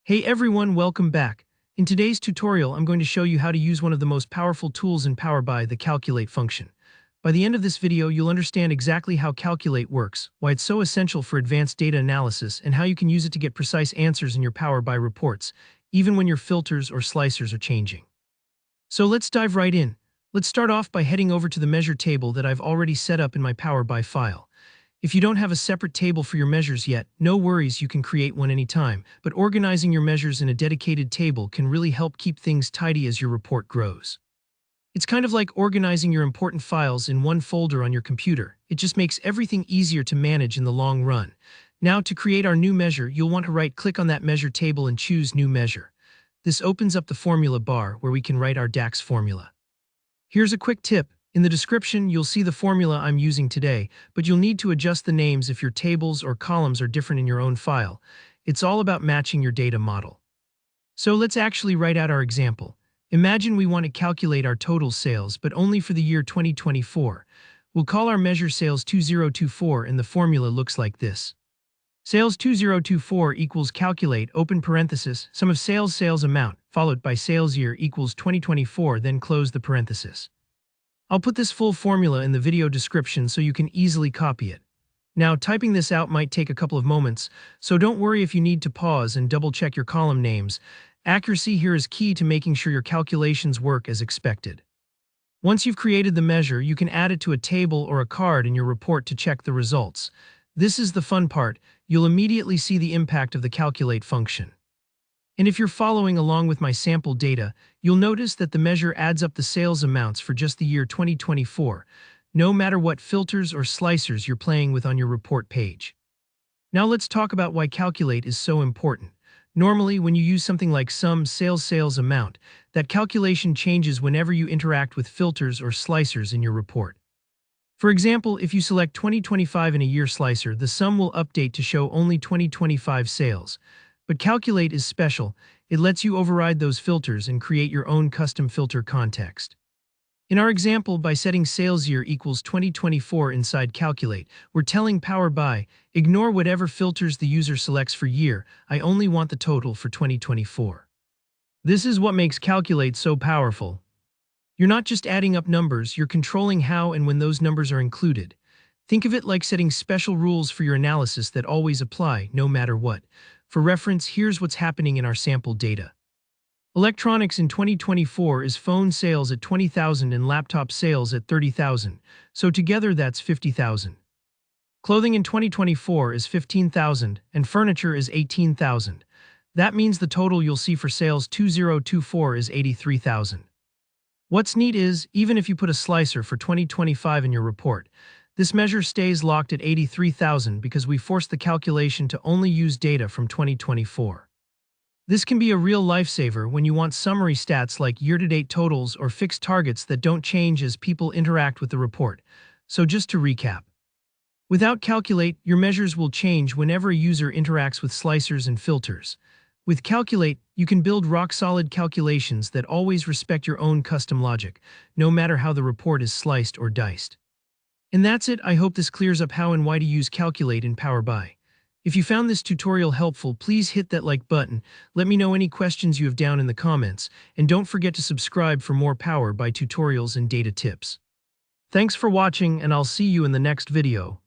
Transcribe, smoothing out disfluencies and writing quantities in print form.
Hey everyone, welcome back. In today's tutorial, I'm going to show you how to use one of the most powerful tools in Power BI, the Calculate function. By the end of this video, you'll understand exactly how Calculate works, why it's so essential for advanced data analysis, and how you can use it to get precise answers in your Power BI reports, even when your filters or slicers are changing. So let's dive right in. Let's start off by heading over to the measure table that I've already set up in my Power BI file. If you don't have a separate table for your measures yet, no worries, you can create one anytime, but organizing your measures in a dedicated table can really help keep things tidy as your report grows. It's kind of like organizing your important files in one folder on your computer. It just makes everything easier to manage in the long run. Now, to create our new measure, you'll want to right-click on that measure table and choose New Measure. This opens up the formula bar where we can write our DAX formula. Here's a quick tip. In the description, you'll see the formula I'm using today, but you'll need to adjust the names if your tables or columns are different in your own file. It's all about matching your data model. So let's actually write out our example. Imagine we want to calculate our total sales, but only for the year 2024. We'll call our measure sales 2024, and the formula looks like this. Sales 2024 equals calculate, open parenthesis, sum of sales amount, followed by sales year equals 2024, then close the parenthesis. I'll put this full formula in the video description so you can easily copy it. Now, typing this out might take a couple of moments, so don't worry if you need to pause and double-check your column names. Accuracy here is key to making sure your calculations work as expected. Once you've created the measure, you can add it to a table or a card in your report to check the results. This is the fun part. You'll immediately see the impact of the Calculate function. And if you're following along with my sample data, you'll notice that the measure adds up the sales amounts for just the year 2024, no matter what filters or slicers you're playing with on your report page. Now let's talk about why Calculate is so important. Normally, when you use something like sum sales amount, that calculation changes whenever you interact with filters or slicers in your report. For example, if you select 2025 in a year slicer, the sum will update to show only 2025 sales. But Calculate is special. It lets you override those filters and create your own custom filter context. In our example, by setting sales year equals 2024 inside Calculate, we're telling Power BI, ignore whatever filters the user selects for year, I only want the total for 2024. This is what makes Calculate so powerful. You're not just adding up numbers, you're controlling how and when those numbers are included. Think of it like setting special rules for your analysis that always apply, no matter what. For reference, here's what's happening in our sample data. Electronics in 2024 is phone sales at 20,000 and laptop sales at 30,000, so together that's 50,000. Clothing in 2024 is 15,000 and furniture is 18,000. That means the total you'll see for sales 2024 is 83,000. What's neat is, even if you put a slicer for 2025 in your report, this measure stays locked at 83,000 because we forced the calculation to only use data from 2024. This can be a real lifesaver when you want summary stats like year-to-date totals or fixed targets that don't change as people interact with the report. So just to recap. Without Calculate, your measures will change whenever a user interacts with slicers and filters. With Calculate, you can build rock-solid calculations that always respect your own custom logic, no matter how the report is sliced or diced. And that's it. I hope this clears up how and why to use Calculate in Power BI. If you found this tutorial helpful, please hit that like button, let me know any questions you have down in the comments, and don't forget to subscribe for more Power BI tutorials and data tips. Thanks for watching, and I'll see you in the next video.